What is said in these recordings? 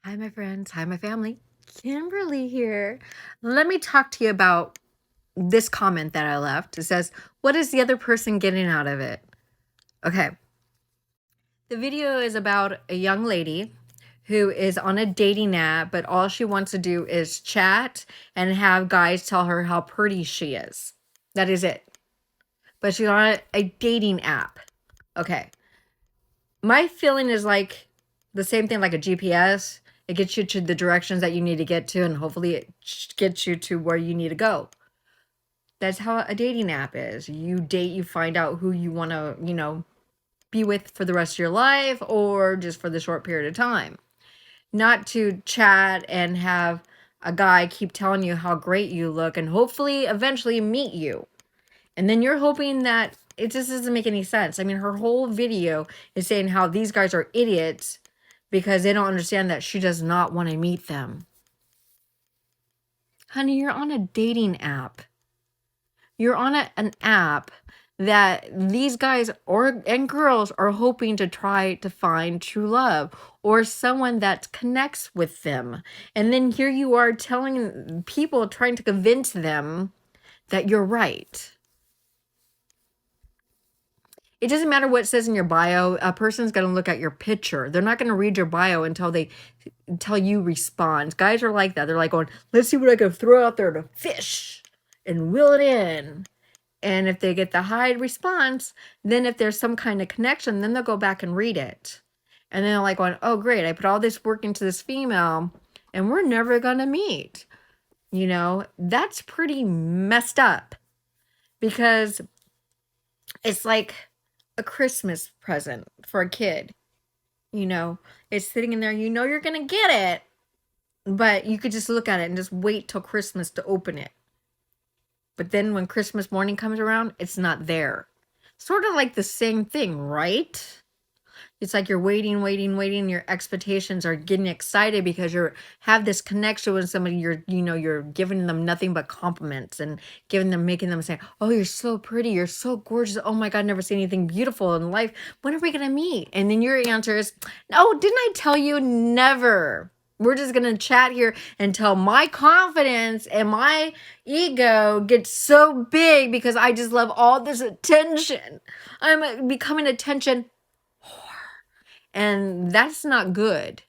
Hi, my friends. Hi, my family. Kimberly here. Let me talk to you about this comment that I left. It says, what is the other person getting out of it? Okay. The video is about a young lady who is on a dating app, but all she wants to do is chat and have guys tell her how pretty she is. That is it. But she's on a dating app. Okay. My feeling is like the same thing like a GPS. It gets you to the directions that you need to get to, and hopefully it gets you to where you need to go. That's how a dating app is. You date, you find out who you want to, be with for the rest of your life or just for the short period of time. Not to chat and have a guy keep telling you how great you look and hopefully eventually meet you. And then you're hoping that it just doesn't make any sense. I mean, her whole video is saying how these guys are idiots because they don't understand that she does not want to meet them. Honey, you're on a dating app. You're on an app that these guys and girls are hoping to try to find true love or someone that connects with them. And then here you are telling people, trying to convince them that you're right. It doesn't matter what it says in your bio. A person's going to look at your picture. They're not going to read your bio until you respond. Guys are like that. They're like going, let's see what I can throw out there to fish and reel it in. And if they get the high response, then if there's some kind of connection, then they'll go back and read it. And then they're like going, oh, great. I put all this work into this female and we're never going to meet. That's pretty messed up because it's like a Christmas present for a kid. It's sitting in there. You're going to get it, but you could just look at it and just wait till Christmas to open it. But then when Christmas morning comes around, it's not there. Sort of like the same thing, right? It's like you're waiting, waiting, waiting. Your expectations are getting excited because you have this connection with somebody. You're giving them nothing but compliments and making them say, "Oh, you're so pretty. You're so gorgeous. Oh my God, never seen anything beautiful in life. When are we gonna meet?" And then your answer is, "No, didn't I tell you? Never. We're just gonna chat here until my confidence and my ego gets so big because I just love all this attention. I'm becoming attention." And that's not good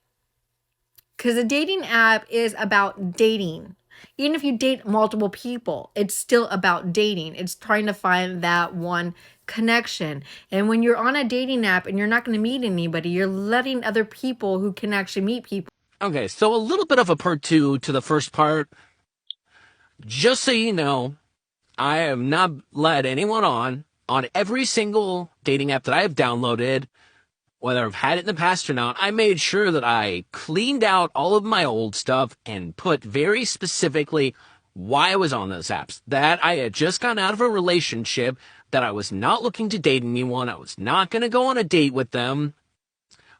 because a dating app is about dating. Even if you date multiple people, it's still about dating. It's trying to find that one connection. And when you're on a dating app and you're not going to meet anybody, you're letting other people who can actually meet people. Okay, so a little bit of a part two to the first part. Just so you know, I have not led anyone on every single dating app that I have downloaded, whether I've had it in the past or not. I made sure that I cleaned out all of my old stuff and put very specifically why I was on those apps. That I had just gotten out of a relationship, that I was not looking to date anyone, I was not going to go on a date with them,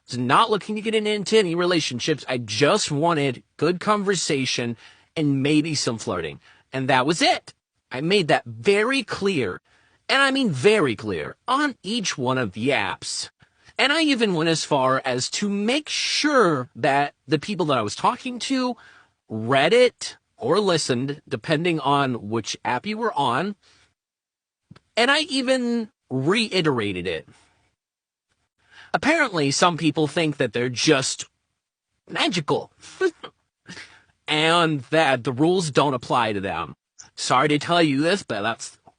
was not looking to get into any relationships. I just wanted good conversation and maybe some flirting. And that was it. I made that very clear. And I mean very clear on each one of the apps. And I even went as far as to make sure that the people that I was talking to read it or listened, depending on which app you were on. And I even reiterated it. Apparently, some people think that they're just magical and that the rules don't apply to them. Sorry to tell you this, but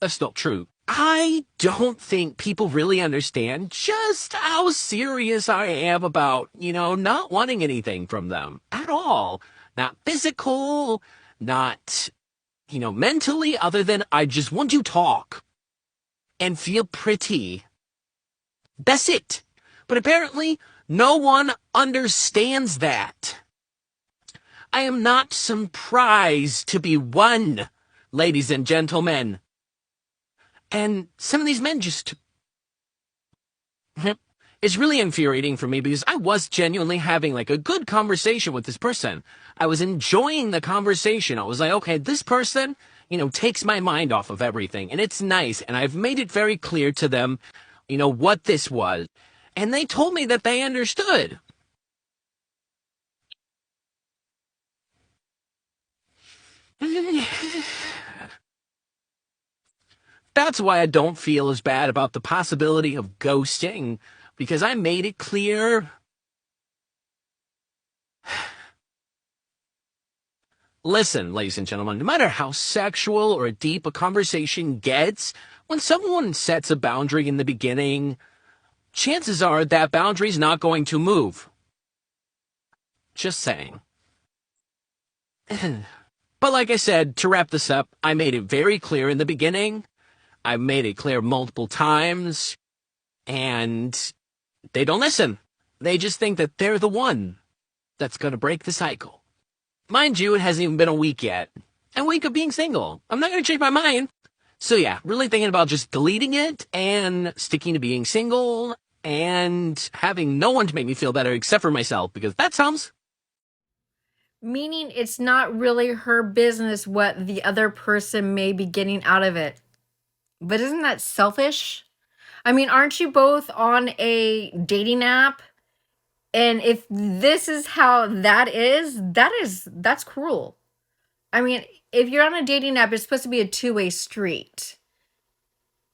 that's not true. I don't think people really understand just how serious I am about, not wanting anything from them at all. Not physical, not, mentally, other than I just want to talk and feel pretty. That's it. But apparently, no one understands that. I am not surprised to be one, ladies and gentlemen. And some of these men just... It's really infuriating for me because I was genuinely having like a good conversation with this person. I was enjoying the conversation. I was like, okay, this person, takes my mind off of everything. And it's nice. And I've made it very clear to them, what this was. And they told me that they understood. That's why I don't feel as bad about the possibility of ghosting, because I made it clear. Listen, ladies and gentlemen, no matter how sexual or deep a conversation gets, when someone sets a boundary in the beginning, chances are that boundary's not going to move. Just saying. But like I said, to wrap this up, I made it very clear in the beginning. I made it clear multiple times, and they don't listen. They just think that they're the one that's going to break the cycle. Mind you, it hasn't even been a week yet. A week of being single. I'm not going to change my mind. So yeah, really thinking about just deleting it and sticking to being single and having no one to make me feel better except for myself, because that sounds... Meaning it's not really her business what the other person may be getting out of it. But isn't that selfish? I mean, aren't you both on a dating app? And if this is how that's cruel. I mean, if you're on a dating app, it's supposed to be a two-way street.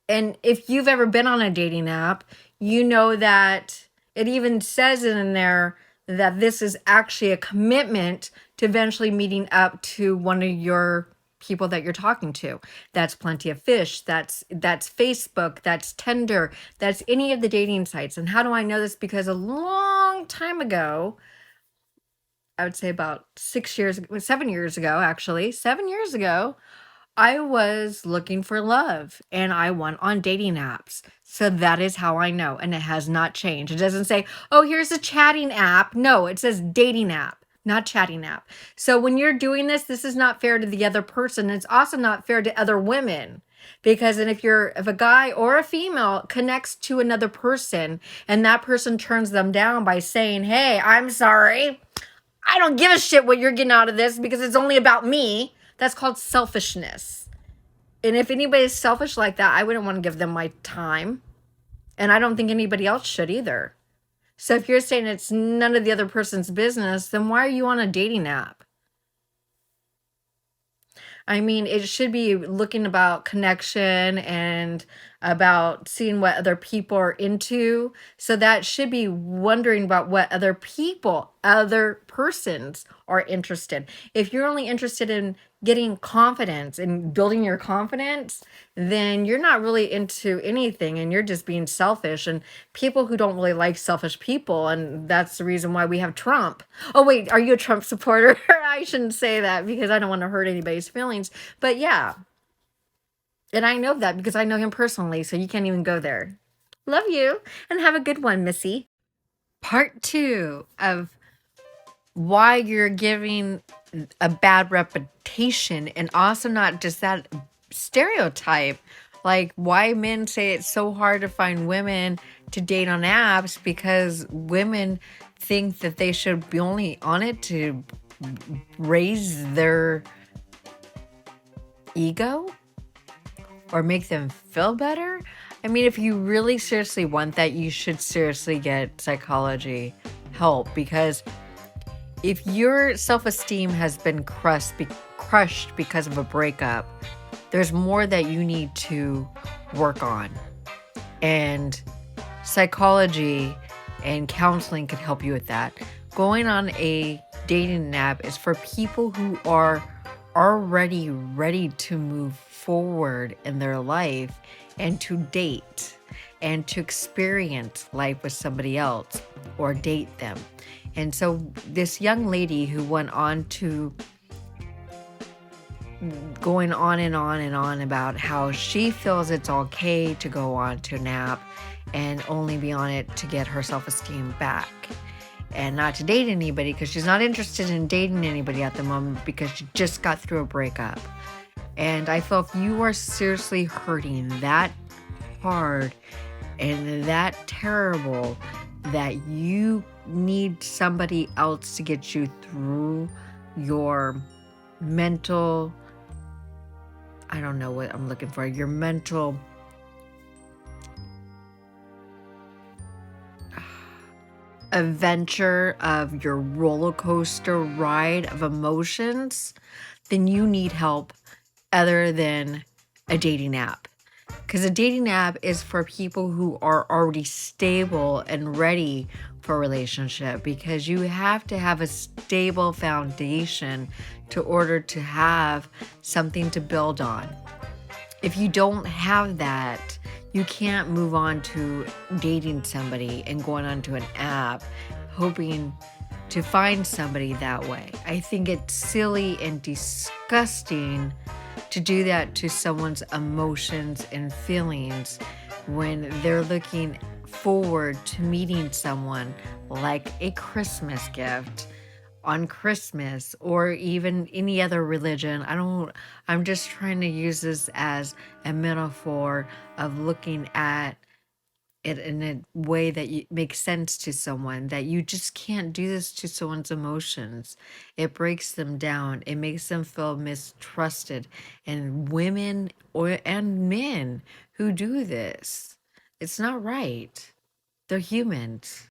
And if you've ever been on a dating app, you know that it even says it in there that this is actually a commitment to eventually meeting up to one of your people that you're talking to. That's Plenty of Fish, that's Facebook, that's Tinder, that's any of the dating sites. And how do I know this? Because a long time ago, I would say about 7 years ago, actually, 7 years ago, I was looking for love and I went on dating apps. So that is how I know. And it has not changed. It doesn't say, oh, here's a chatting app. No, it says dating app, not chatting app. So when you're doing this, this is not fair to the other person. It's also not fair to other women. Because if a guy or a female connects to another person and that person turns them down by saying, hey, I'm sorry, I don't give a shit what you're getting out of this because it's only about me. That's called selfishness. And if anybody's selfish like that, I wouldn't want to give them my time. And I don't think anybody else should either. So if you're saying it's none of the other person's business, then why are you on a dating app? I mean, it should be looking about connection and about seeing what other people are into. So that should be wondering about what other persons are interested. If you're only interested in getting confidence and building your confidence, then you're not really into anything and you're just being selfish. And people who don't really like selfish people, and that's the reason why we have Trump. Oh, wait, are you a Trump supporter? I shouldn't say that because I don't want to hurt anybody's feelings. But yeah. And I know that because I know him personally, so you can't even go there. Love you and have a good one, Missy. Part 2 of why you're giving a bad reputation, and also not just that stereotype, like why men say it's so hard to find women to date on apps, because women think that they should be only on it to raise their ego or make them feel better. I mean, if you really seriously want that, you should seriously get psychology help, because if your self-esteem has been crushed because of a breakup, there's more that you need to work on. And psychology and counseling can help you with that. Going on a dating app is for people who are already ready to move forward in their life and to date and to experience life with somebody else or date them. And so this young lady who went on to going on and on and on about how she feels it's okay to go on to an app and only be on it to get her self-esteem back and not to date anybody, because she's not interested in dating anybody at the moment because she just got through a breakup. And I feel if you are seriously hurting that hard and that terrible, that you need somebody else to get you through your mental, I don't know what I'm looking for, your mental adventure of your roller coaster ride of emotions, then you need help other than a dating app. Because a dating app is for people who are already stable and ready for a relationship, because you have to have a stable foundation to order to have something to build on. If you don't have that, you can't move on to dating somebody and going onto an app hoping to find somebody that way. I think it's silly and disgusting to do that to someone's emotions and feelings when they're looking forward to meeting someone like a Christmas gift on Christmas or even any other religion. I'm just trying to use this as a metaphor of looking at it in a way that makes sense to someone, that you just can't do this to someone's emotions. It breaks them down. It makes them feel mistrusted. And women and men who do this, it's not right. They're humans.